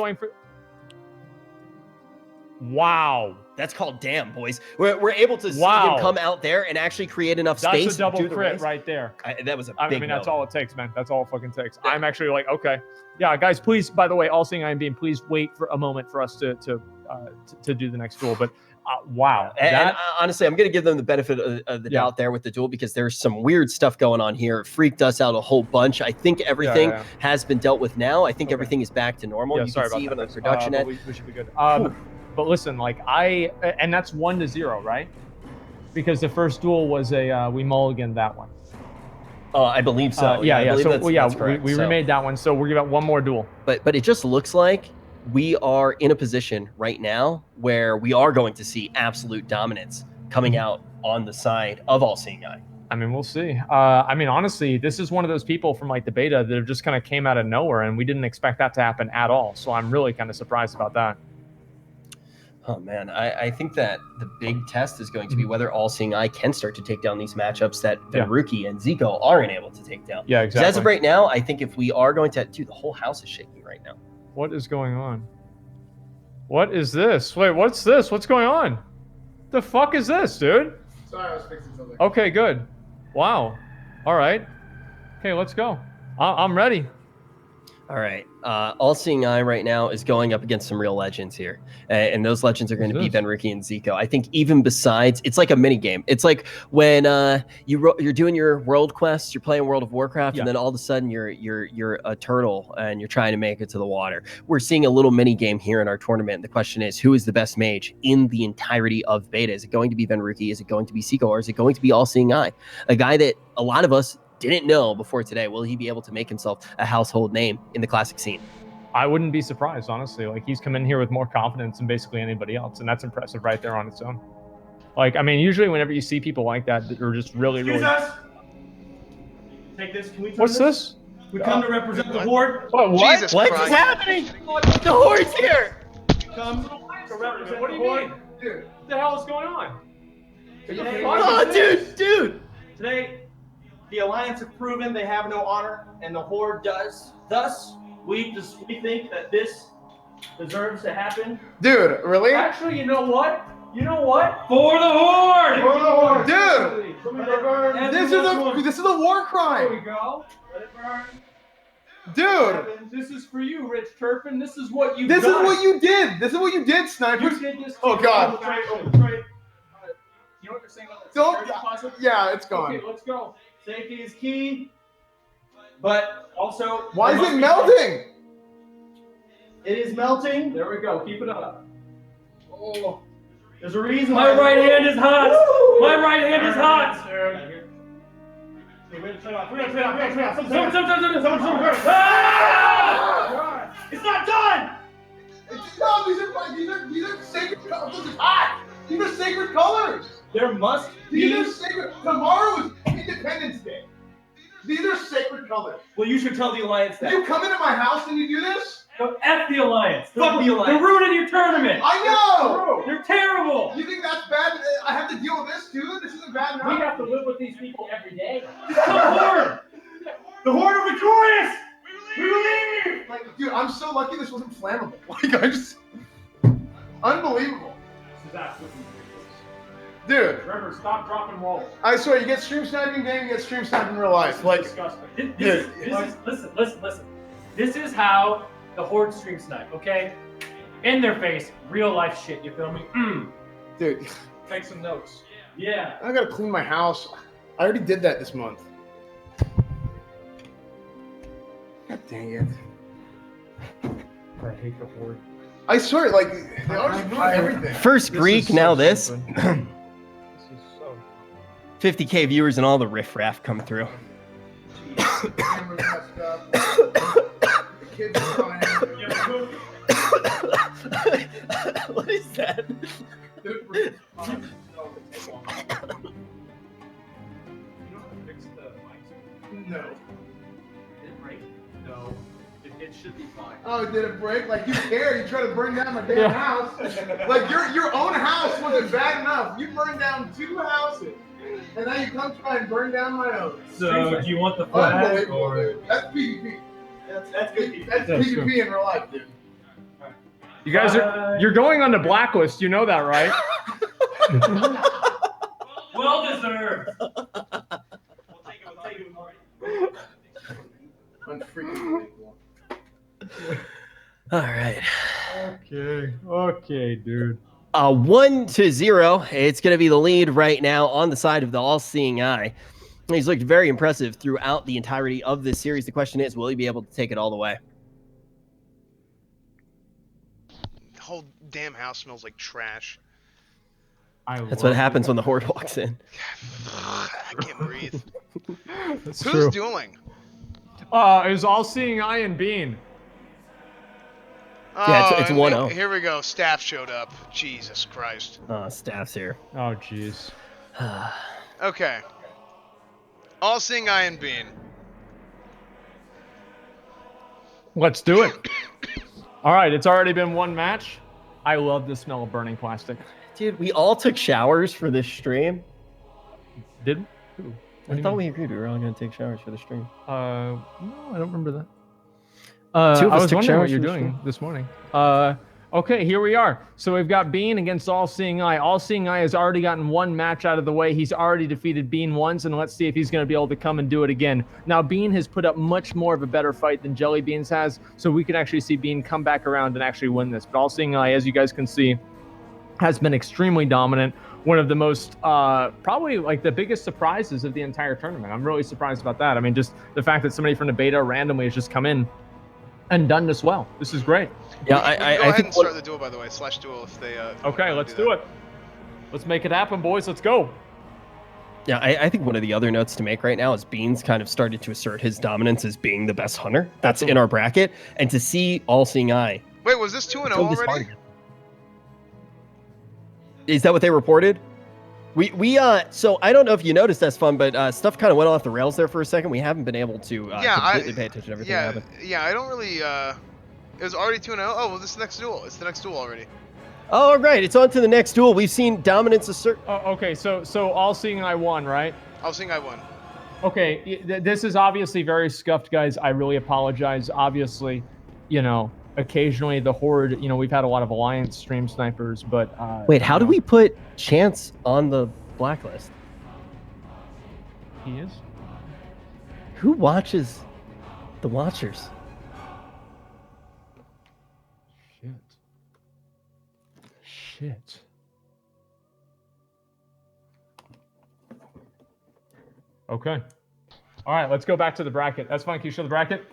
Wow. That's called damn, boys. We're able to see him come out there and actually create enough space. That's a double to do the crit race. right there. That was a big I mean, that's no. all it takes, man. That's all it fucking takes. I'm actually like, okay. Yeah, guys, please, by the way, All-Seeing I and Bean, please wait for a moment for us to do the next duel. But wow. And honestly, I'm going to give them the benefit of the doubt there with the duel because there's some weird stuff going on here. It freaked us out a whole bunch. I think everything has been dealt with now. I think everything is back to normal. Yeah, You sorry can see about even on that. the production end. We should be good. But listen, like and that's 1-0, right? Because the first duel was we mulliganed that one. I believe so. Yeah. I believe So that's correct. we remade that one. So we're giving one more duel. But it just looks like we are in a position right now where we are going to see absolute dominance coming out on the side of All-Seeing Eye. I mean, we'll see. I mean, honestly, this is one of those people from like the beta that have just kind of came out of nowhere, and we didn't expect that to happen at all. So I'm really kind of surprised about that. Oh man, I think that the big test is going to be whether All-Seeing Eye can start to take down these matchups that Rookie and Zico aren't able to take down. Yeah, exactly. As of right now, I think if we are going to, dude, the whole house is shaking right now. What is going on? What is this? Wait, what's this? What's going on? The fuck is this, dude? Sorry, I was fixing something. Okay, good. Wow. All right. Okay, let's go. I'm ready. All right. All-Seeing Eye right now is going up against some real legends here. And those legends are going to be Benriki and Zico. I think even besides, it's like a mini game. It's like when you're doing your world quests, you're playing World of Warcraft, and then all of a sudden you're a turtle and you're trying to make it to the water. We're seeing a little mini game here in our tournament. The question is, who is the best mage in the entirety of beta? Is it going to be Benriki? Is it going to be Zico? Or is it going to be All-Seeing Eye? A guy that a lot of us didn't know before today. Will he be able to make himself a household name in the classic scene? I wouldn't be surprised, honestly. Like, he's come in here with more confidence than basically anybody else, and that's impressive right there on its own. Like, I mean, usually whenever you see people like that are just really, Excuse us. Take this. Can we turn What's this? We come to represent the Horde. What? Jesus What Christ. is happening? The Horde's here! Come to represent What do the you Horde. mean? Dude, what the hell is going on? Oh, dude! Today, the Alliance have proven they have no honor, and the Horde does. Thus, we think that this deserves to happen. Dude, really? Actually, you know what? For the Horde! For the Horde! Dude! And This is a war crime! There we go. Let it burn. Dude! This is for you, Rich Turpin. This is what you This is what you did! This is what you did, Sniper! You did this. Oh, God. You know what you're saying about the security deposit? Yeah, it's gone. Okay, let's go. Safety is key, but also... Why is it melting? It is melting. There we go. Keep it up. Oh, there's a reason. My right hand is hot. My right hand is hot. It's not done. No, these are sacred colors. This is hot. These are sacred colors. There must These be. are sacred. Tomorrow is Independence Day. These are sacred colors. Well, you should tell the Alliance that. You come into my house and you do this? Go F the Alliance. Fuck the Alliance. They're ruining your tournament. I know. They're terrible. You think that's bad? I have to deal with this too. This isn't bad enough. We have to live with these people every day. The Horde. The Horde are victorious. We believe. Like, dude, I'm so lucky this wasn't flammable. Like, I just unbelievable. This is absolutely ridiculous. Dude, Trevor, stop, drop, and roll. I swear, you get stream sniping game, you get stream sniping in real life. Like, Disgusting. This is, listen. This is how the Horde stream snipe, okay? In their face, real life shit, you feel me? dude, Take some notes. Yeah. I gotta clean my house. I already did that this month. dang it. I hate the horde. I swear, like, they always ruin everything. First Greek, now this. This is so. 50K viewers and all the riffraff come through. Jeez, the camera's messed up. The kids are crying. What is that? You know how to fix the mics? No. Did it break? No. It should be fine. Oh, did it break? Like, you care? You try to burn down my damn house. Like, your own house wasn't bad enough. You burned down 2 houses. And now you come try and burn down my own. So, do you want the flag Unbelievable, or? dude. That's PvP. That's good. That's PvP in real life, dude. You guys you're going on the blacklist. You know that, right? Well deserved. We'll take it. Unfreaking. All right. Okay, dude. 1-0. It's going to be the lead right now on the side of the all-seeing eye. He's looked very impressive throughout the entirety of this series. The question is, will he be able to take it all the way? The whole damn house smells like trash. That's what happens when the horde walks in. I can't breathe. That's Who's true. dueling? It was all-seeing eye and Bean. Yeah, it's and 1-0. Here we go. Staff showed up. Jesus Christ. Staff's here. Oh, jeez. Okay. All seeing eye and bean. Let's do it. All right, it's already been one match. I love the smell of burning plastic. Dude, we all took showers for this stream. Did we? Who? What do I you thought mean? we agreed we were all going to take showers for the stream. No, I don't remember that. Two of I us was took wondering what showers you're for the doing stream. this morning. Okay, here we are. So we've got Bean against All-Seeing Eye. All-Seeing Eye has already gotten one match out of the way. He's already defeated Bean once, and let's see if he's going to be able to come and do it again. Now, Bean has put up much more of a better fight than Jelly Beans has, so we can actually see Bean come back around and actually win this. But All-Seeing Eye, as you guys can see, has been extremely dominant. One of the most, probably like the biggest surprises of the entire tournament. I'm really surprised about that. I mean, just the fact that somebody from the beta randomly has just come in and done this well. This is great. Yeah, Go I ahead think and start the duel, by the way. / duel if they. Okay, let's do it. Let's make it happen, boys. Let's go. Yeah, I think one of the other notes to make right now is Beans kind of started to assert his dominance as being the best hunter. That's in our bracket. And to see All-Seeing Eye. Wait, was this 2-0 already? Is that what they reported? So I don't know if you noticed, Esfand, but stuff kind of went off the rails there for a second. We haven't been able to completely pay attention to everything that happened. Yeah, I don't really. It was already 2-0. Oh, well, this is the next duel. It's the next duel already. Oh, right. It's on to the next duel. We've seen dominance assert. Okay, so All-Seeing Eye won, right? All-Seeing Eye won. Okay, this is obviously very scuffed, guys. I really apologize. Obviously, occasionally the Horde, we've had a lot of Alliance stream snipers, but... Wait, how do we put Chance on the blacklist? He is? Who watches the Watchers? Shit. Okay. All right, let's go back to the bracket. That's fine. Can you show the bracket?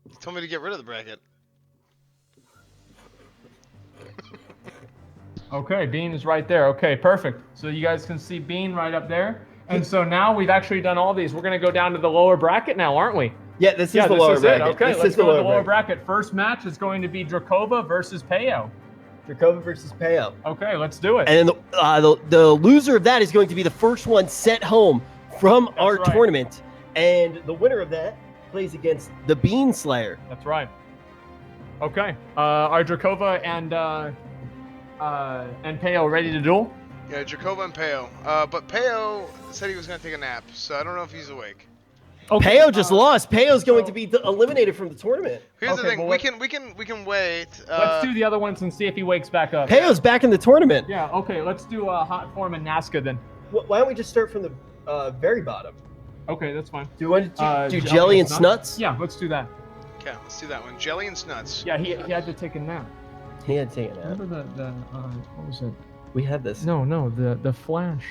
You told me to get rid of the bracket. Okay, Bean is right there. Okay, perfect. So you guys can see Bean right up there. And so now we've actually done all these. We're going to go down to the lower bracket now, aren't we? Yeah, this is the lower bracket. Okay, this let's is the go to the lower lower bracket. First match is going to be Drakova versus Peo. Drakova versus Peo. Okay, let's do it. And then the loser of that is going to be the first one sent home from our tournament. And the winner of that plays against the Bean Slayer. That's right. Okay. Are Drakova and Peo ready to duel? Yeah, Drakova and Peo. But Peo said he was going to take a nap, so I don't know if he's awake. Okay, Peo just lost. Peo's going to be eliminated from the tournament. Here's the thing: we can wait. Let's do the other ones and see if he wakes back up. Peo's back in the tournament. Yeah. Okay. Let's do Hot Form and Nazca then. Why don't we just start from the very bottom? Okay, that's fine. Do you want to do Jelly and Snuts? Yeah, let's do that. Okay, let's do that one. Jelly and Snuts. Yeah, he had to take a nap. He had to take a nap. Remember the what was it? We had this. No, the Flash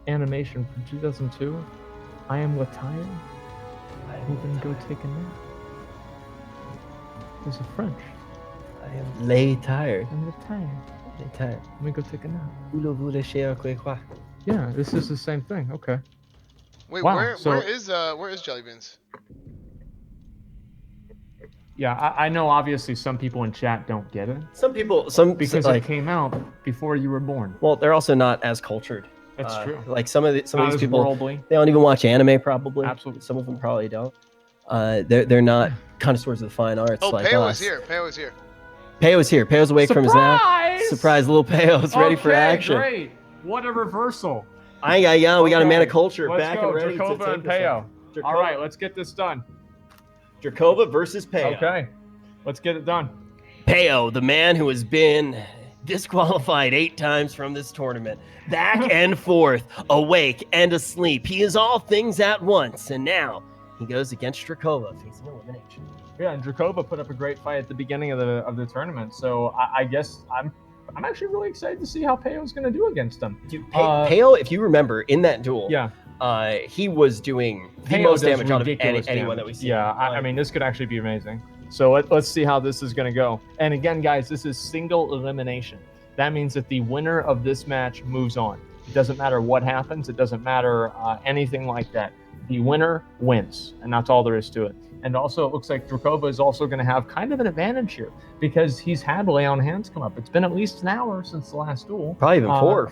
animation from 2002. I Am Latire. I'm gonna go take a nap. There's a French. I am lay tired. I'm tired. Lay tired. Let me go take a nap. Voulez-vous lécher un quoi? Yeah, this is the same thing. Okay. Wait, Wow, where so- where is Jellybeans? Yeah, I know. Obviously, some people in chat don't get it Some people, because like, it came out before you were born. well, they're also not as cultured. That's true. Like some of Not these as people, worldly. they don't even watch anime. Probably. Absolutely. Some of them probably don't. They're not connoisseurs of the fine arts Oh, like Peo us. is here. Peo is here. Peo's here. Peo's awake from his nap. Surprise! Surprise, little Peo's ready for Okay, action. Great. What a reversal. We got a man of Okay, culture let's back go, and ready Dracova to take and this Peo. on. All right, let's get this done. Dracova versus Peo. Okay, let's get it done. Peo, the man who has been disqualified 8 times from this tournament, back and forth, awake and asleep. He is all things at once, and now he goes against Dracova, facing elimination. Yeah, and Dracova put up a great fight at the beginning of the tournament, so I guess I'm actually really excited to see how Peo's going to do against him. Dude, Peo, if you remember, in that duel, Yeah, he was doing the Peo most does damage out of ridiculous anyone damage. that we've seen. Yeah, I mean, this could actually be amazing. So let's see how this is going to go. And again, guys, this is single elimination. That means that the winner of this match moves on. It doesn't matter what happens. It doesn't matter anything like that. The winner wins, and that's all there is to it. And also, it looks like Dracova is also going to have kind of an advantage here because he's had lay on hands come up. It's been at least an hour since the last duel. Probably even 4.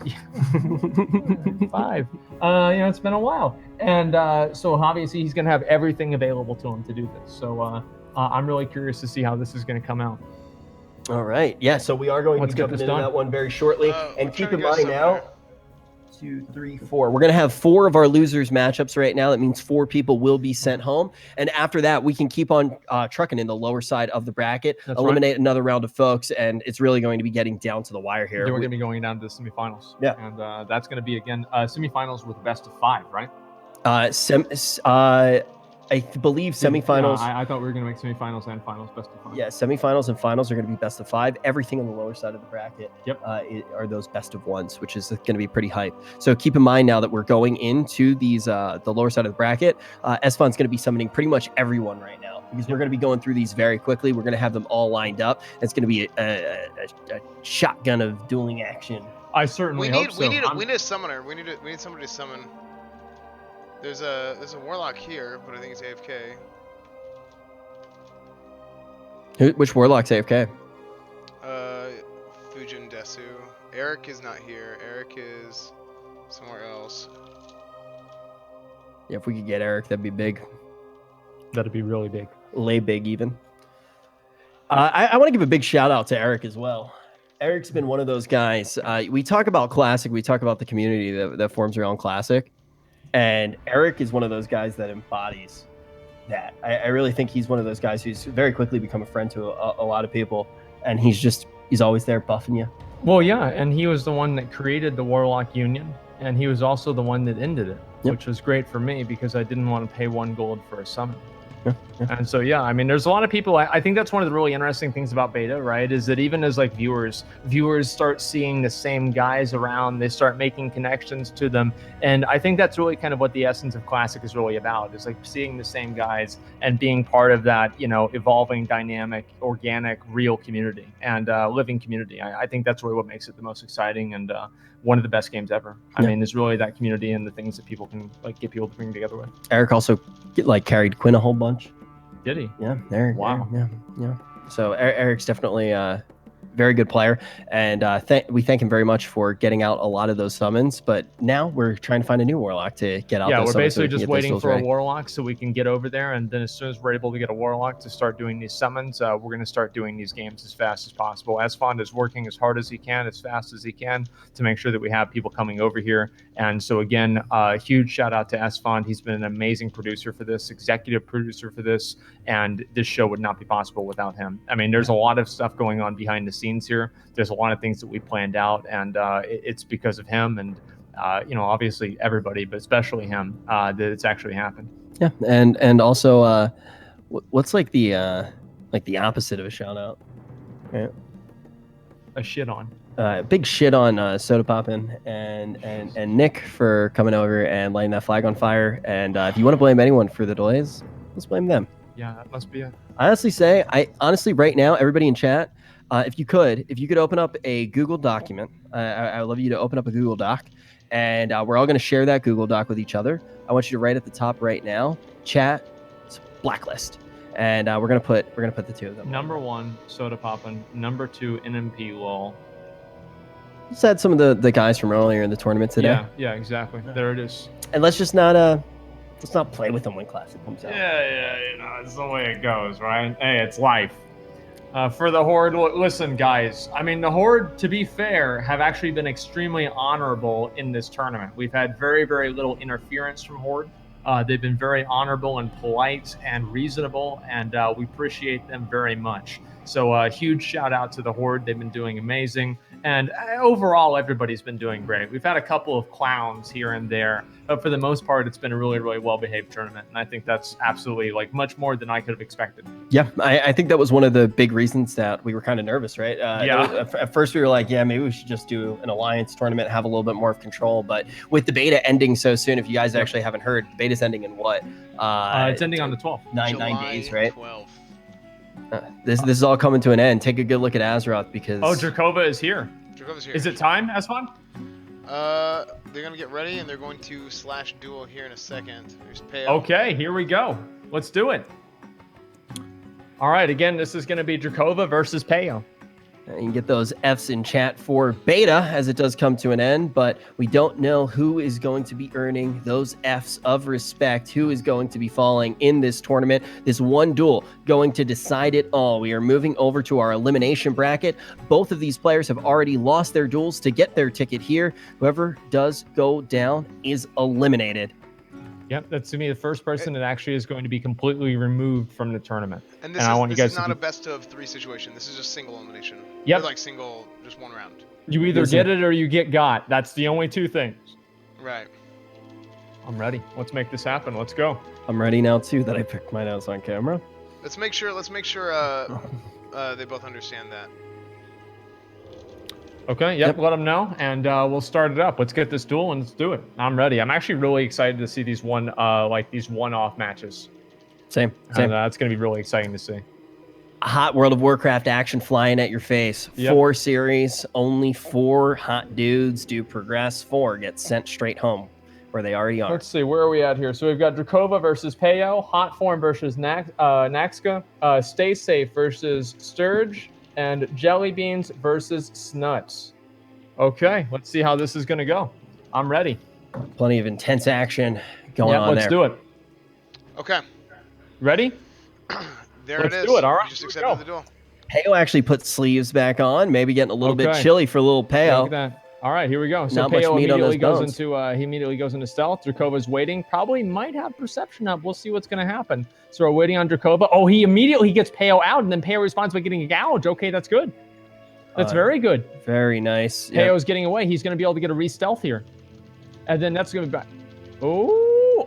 5. It's been a while. And so obviously he's going to have everything available to him to do this. So I'm really curious to see how this is going to come out. All right. Yeah, so we are going Let's to get jump this into done. that one very shortly. And I'm keep trying in to go mind now, somewhere. 2, 3, 4. We're going to have 4 of our losers matchups right now. That means 4 people will be sent home. And after that, we can keep on trucking in the lower side of the bracket, That's eliminate another round of folks, and it's really going to be getting down to the wire here. Then we're going to be going down to the semifinals. Yeah. And that's going to be, again, semifinals with best of 5, right? I believe semifinals. Yeah, I thought we were going to make semifinals and finals best of 5. Yeah, semifinals and finals are going to be best of 5. Everything on the lower side of the bracket are those best of 1s, which is going to be pretty hype. So keep in mind now that we're going into these the lower side of the bracket, Esfand's going to be summoning pretty much everyone right now because we're going to be going through these very quickly. We're going to have them all lined up. It's going to be a shotgun of dueling action. I certainly hope so. We need a summoner. We need somebody to summon. There's a warlock here, but I think it's AFK. Which warlock's AFK? Fujin Desu. Eric is not here. Eric is somewhere else. Yeah, if we could get Eric, that'd be big. That'd be really big. Lay big even. I want to give a big shout out to Eric as well. Eric's been one of those guys. We talk about Classic. We talk about the community that forms around Classic. And Eric is one of those guys that embodies that. I really think he's one of those guys who's very quickly become a friend to a lot of people. And he's always there buffing you. Well, yeah, and he was the one that created the Warlock Union, and he was also the one that ended it, which was great for me because I didn't want to pay 1 gold for a summon. And so, yeah, I mean, there's a lot of people. I think that's one of the really interesting things about beta, right? Is that even as like viewers start seeing the same guys around, they start making connections to them. And I think that's really kind of what the essence of Classic is really about, is like seeing the same guys and being part of that, evolving, dynamic, organic, real community and living community. I think that's really what makes it the most exciting and one of the best games ever. I mean, is really that community and the things that people can like get people to bring together with. Eric also carried Quinn a whole bunch. Did he? Yeah, Eric. Wow. Yeah. So Eric's definitely a very good player, and we thank him very much for getting out a lot of those summons. But now we're trying to find a new warlock to get out. Yeah, those we're summons basically so we can just get those waiting duels for ready. a warlock so we can get over there, and then as soon as we're able to get a warlock to start doing these summons, we're going to start doing these games as fast as possible. Esfand is working as hard as he can, as fast as he can, to make sure that we have people coming over here. And so again, huge shout out to Esfand. He's been an amazing producer for this, executive producer for this, and this show would not be possible without him. I mean, there's a lot of stuff going on behind the scenes here. There's a lot of things that we planned out, and it's because of him and obviously everybody, but especially him, that it's actually happened. Yeah, and also, what's like the opposite of a shout out? Right? A shit on. Big shit on Soda Poppin' and Nick for coming over and lighting that flag on fire. And if you want to blame anyone for the delays, Let's blame them. Yeah, that must be it. I honestly right now, everybody in chat, if you could open up a Google document, I would love you to open up a Google Doc, and we're all going to share that Google Doc with each other. I want you to write at the top right now, chat, blacklist, and we're gonna put the two of them. Number 1, Soda Poppin'. Number 2, NMP lol. Let's add some of the guys from earlier in the tournament today. Yeah, exactly. There it is. And let's just not play with them when Classic comes out. Yeah, it's the way it goes, right? Hey, it's life. For the Horde, listen, guys. I mean, the Horde, to be fair, have actually been extremely honorable in this tournament. We've had very, very little interference from Horde. They've been very honorable and polite and reasonable, and we appreciate them very much. So a huge shout out to the Horde. They've been doing amazing. And overall, everybody's been doing great. We've had a couple of clowns here and there, but for the most part, it's been a really, really well-behaved tournament. And I think that's absolutely much more than I could have expected. Yeah, I think that was one of the big reasons that we were kind of nervous, right? At first, we were like, yeah, maybe we should just do an alliance tournament, have a little bit more of control. But with the beta ending so soon, if you guys actually haven't heard, the beta's ending in what? It's ending on the 12th. Nine days, right? 12th. This is all coming to an end. Take a good look at Azeroth because... Oh, Drakova is here. Dracova's here. Is it time, Esfand? They're going to get ready, and they're going to slash duel here in a second. There's Peo. Okay, here we go. Let's do it. All right, again, this is going to be Drakova versus Peo. You can get those Fs in chat for beta as it does come to an end, but we don't know who is going to be earning those Fs of respect, who is going to be falling in this tournament. This one duel going to decide it all. We are moving over to our elimination bracket. Both of these players have already lost their duels to get their ticket here. Whoever does go down is eliminated. Yep, that's to me the first person that actually is going to be completely removed from the tournament. And this is not a best of 3 situation. This is just single elimination. Yep. Or single, just one round. You either get it or you get got. That's the only 2 things. Right. I'm ready. Let's make this happen. Let's go. I'm ready now too that I picked my nose on camera. Let's make sure they both understand that. Okay, yep, let them know, and we'll start it up. Let's get this duel and let's do it. I'm ready. I'm actually really excited to see these one-off matches. Same. And it's going to be really exciting to see. Hot World of Warcraft action flying at your face. Yep. 4 series, only 4 hot dudes do progress. 4 get sent straight home where they already are. Let's see, where are we at here? So we've got Drakova versus Peo, Hot Form versus Naxka, Stay Safe versus Sturge, and Jelly Beans versus Snuts. Okay, let's see how this is going to go. I'm ready. Plenty of intense action going on there. Let's do it. Okay. Ready? Let's it is. Do it. All right. You just accepted the duel. Peo actually put sleeves back on. Maybe getting a little bit chilly for little Peo. Look at that. All right, here we go. So Not much Peo meat on those immediately goes into stealth. Drakova's waiting. Probably might have perception up. We'll see what's going to happen. So we're waiting on Drakova. Oh, he immediately gets Peo out, and then Peo responds by getting a gouge. Okay, that's good. That's very good. Very nice. Peo's getting away. He's going to be able to get a re-stealth here. And then that's going to be back. Oh,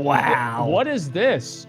wow. What is this?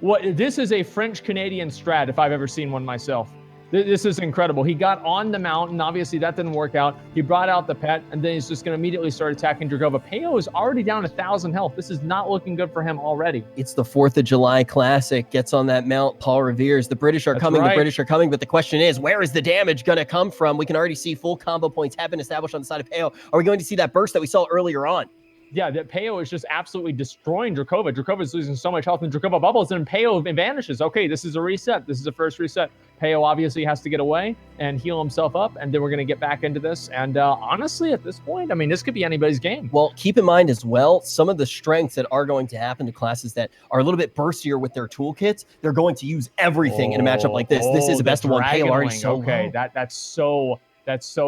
This is a French-Canadian strat if I've ever seen one myself. This is incredible. He got on the mountain. Obviously, that didn't work out. He brought out the pet, and then he's just going to immediately start attacking Drakova. Peo is already down 1,000 health. This is not looking good for him already. It's the 4th of July Classic. Gets on that mount. Paul Revere's. The British are coming. Right. The British are coming. But the question is, where is the damage going to come from? We can already see full combo points have been established on the side of Peo. Are we going to see that burst that we saw earlier on? Yeah, that Peo is just absolutely destroying Drakova. Drakova is losing so much health, and Drakova bubbles, and Peo vanishes. Okay, this is a reset. This is the first reset. Peo obviously has to get away and heal himself up, and then we're going to get back into this. And honestly, at this point, I mean, this could be anybody's game. Well, keep in mind as well, some of the strengths that are going to happen to classes that are a little bit burstier with their toolkits, they're going to use everything in a matchup like this. This is the best of one. Peo already so okay, that's so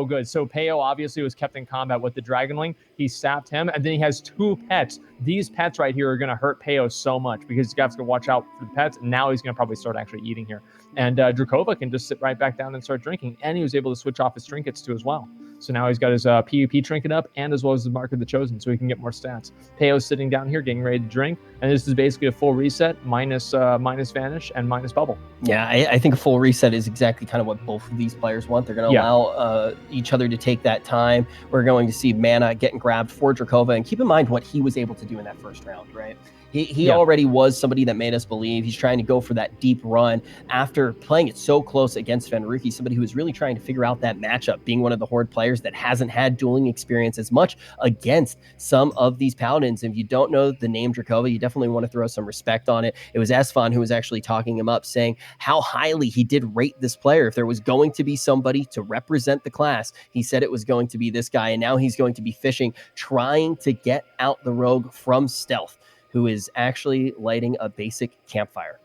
good. So Peo obviously was kept in combat with the Dragonling. He sapped him, and then he has 2 pets. These pets right here are going to hurt Peo so much because he's got to watch out for the pets. And now he's going to probably start actually eating here. And Drakova can just sit right back down and start drinking. And he was able to switch off his trinkets too as well. So now he's got his PvP trinket up and as well as his Mark of the Chosen, so he can get more stats. Peo's sitting down here getting ready to drink. And this is basically a full reset minus Vanish and minus Bubble. Yeah, I think a full reset is exactly kind of what both of these players want. They're going to allow each other to take that time. We're going to see mana getting grabbed for Drakova. And keep in mind what he was able to do in that first round, right? He already was somebody that made us believe. He's trying to go for that deep run after playing it so close against Fenrique, somebody who is really trying to figure out that matchup, being one of the Horde players that hasn't had dueling experience as much against some of these Paladins. If you don't know the name Drakova, you definitely want to throw some respect on it. It was Esfand who was actually talking him up, saying how highly he did rate this player. If there was going to be somebody to represent the class, he said it was going to be this guy, and now he's going to be fishing, trying to get out the rogue from stealth, who is actually lighting a basic campfire.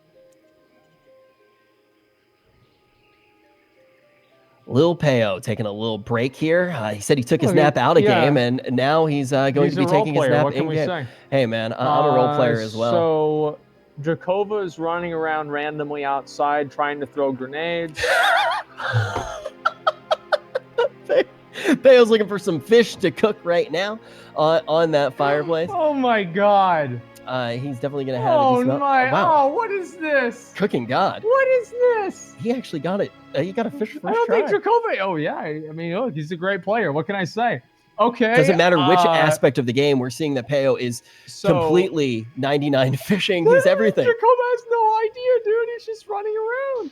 Lil Peo taking a little break here. He said he took his nap out of game, and now he's going to be taking his nap in game. Hey, man, I'm a role player as well. So Drakova is running around randomly outside trying to throw grenades. Peo's looking for some fish to cook right now on that fireplace. Oh, my God. He's definitely going to have it. Wow. Oh, what is this? Cooking God. What is this? He actually got it. He got a fish first I don't try. think Drakova. Oh, yeah. I mean, look, he's a great player. What can I say? Okay. Doesn't matter which aspect of the game. We're seeing that Peo is completely 99 fishing. He's everything. Drakova has no idea, dude. He's just running around.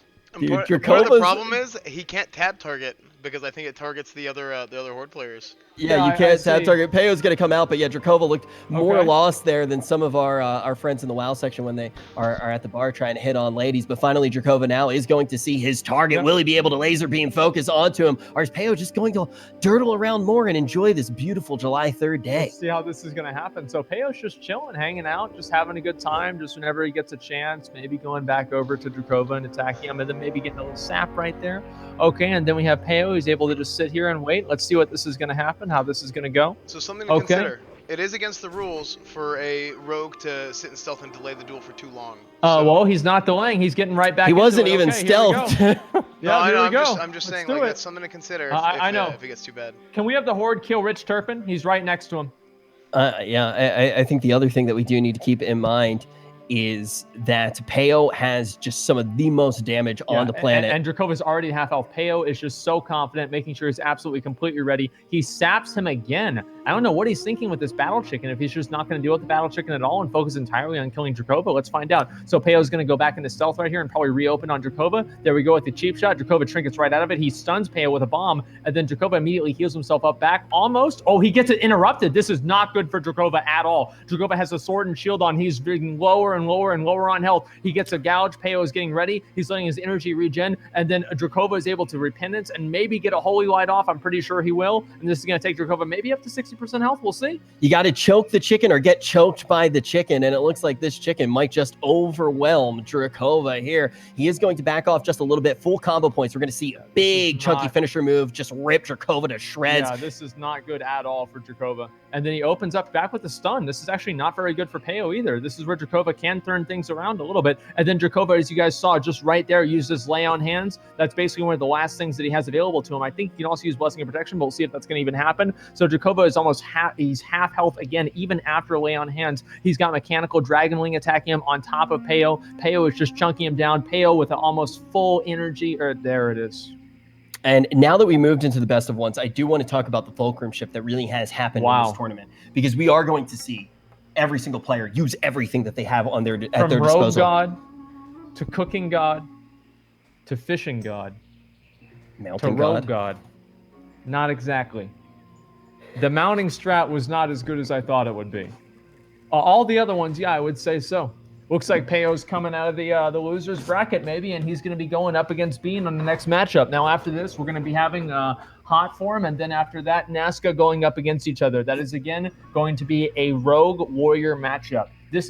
Part of the problem is he can't tab target because I think it targets the other Horde players. Yeah, you can't tab target. Peo's going to come out, but yeah, Drakova looked more lost there than some of our friends in the WoW section when they are at the bar trying to hit on ladies. But finally, Drakova now is going to see his target. Yep. Will he be able to laser beam focus onto him? Or is Peo just going to dirtle around more and enjoy this beautiful July 3rd day? Let's see how this is going to happen. So Peo's just chilling, hanging out, just having a good time, just whenever he gets a chance, maybe going back over to Drakova and attacking him, and then maybe getting a little sap right there. Okay, and then we have Peo. He's able to just sit here and wait. Let's see what this is going to happen, how this is going to go. So something to consider. It is against the rules for a rogue to sit in stealth and delay the duel for too long. Well, he's not delaying. He's getting right back. He wasn't even stealthed. I'm just saying, like, that's something to consider if it gets too bad. Can we have the Horde kill Rich Turpin? He's right next to him. I think the other thing that we do need to keep in mind is that Peo has just some of the most damage on the planet. And Dracova's already half health. Peo is just so confident, making sure he's absolutely completely ready. He saps him again. I don't know what he's thinking with this battle chicken, if he's just not going to deal with the battle chicken at all and focus entirely on killing Drakova. Let's find out. So Peo's going to go back into stealth right here and probably reopen on Drakova. There we go with the cheap shot. Drakova trinkets right out of it. He stuns Peo with a bomb, and then Drakova immediately heals himself up back. Almost. Oh, he gets it interrupted. This is not good for Drakova at all. Drakova has a sword and shield on. He's getting lower and lower and lower on health. He gets a gouge. Peo is getting ready. He's letting his energy regen, and then Drakova is able to repentance and maybe get a holy light off. I'm pretty sure he will, and this is going to take Drakova maybe up to 60% health. We'll see. You got to choke the chicken or get choked by the chicken, and it looks like this chicken might just overwhelm Drakova here. He is going to back off just a little bit. Full combo points. We're going to see a big chunky finisher move just rip Drakova to shreds. Yeah, this is not good at all for Drakova. And then he opens up back with the stun. This is actually not very good for Peo either. This is where Drakova can turn things around a little bit. And then Drakova, as you guys saw, just right there, uses Lay on Hands. That's basically one of the last things that he has available to him. I think he can also use Blessing of Protection, but we'll see if that's going to even happen. So Drakova is almost he's half health again, even after Lay on Hands. He's got Mechanical Dragonwing attacking him on top of Peo. Peo is just chunking him down. Peo with an almost full energy. There it is. And now that we moved into the best of ones, I do want to talk about the Fulcrum shift that really has happened in this tournament, because we are going to see every single player use everything that they have on their at their disposal. From Rogue God to Cooking God to Fishing God Mounting to Rogue God. Not exactly. The mounting strat was not as good as I thought it would be. All the other ones, yeah, I would say so. Looks like Peo's coming out of the losers bracket maybe, and he's going to be going up against Bean on the next matchup. Now after this, we're going to be having Hot Form, and then after that, Nazca going up against each other. That is again going to be a Rogue Warrior matchup. This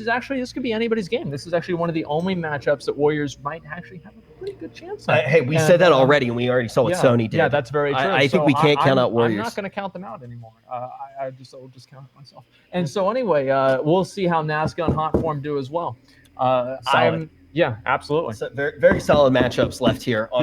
could be anybody's game. This is actually one of the only matchups that Warriors might actually have a pretty good chance at. Hey, we said that already, and we already saw what Sony did. Yeah, that's very true. I think we can't count out Warriors. I'm not going to count them out anymore. I'll just count it myself. And so anyway, we'll see how Nazca and Hot Form do as well. Solid. Yeah, absolutely. Very, very solid matchups left here.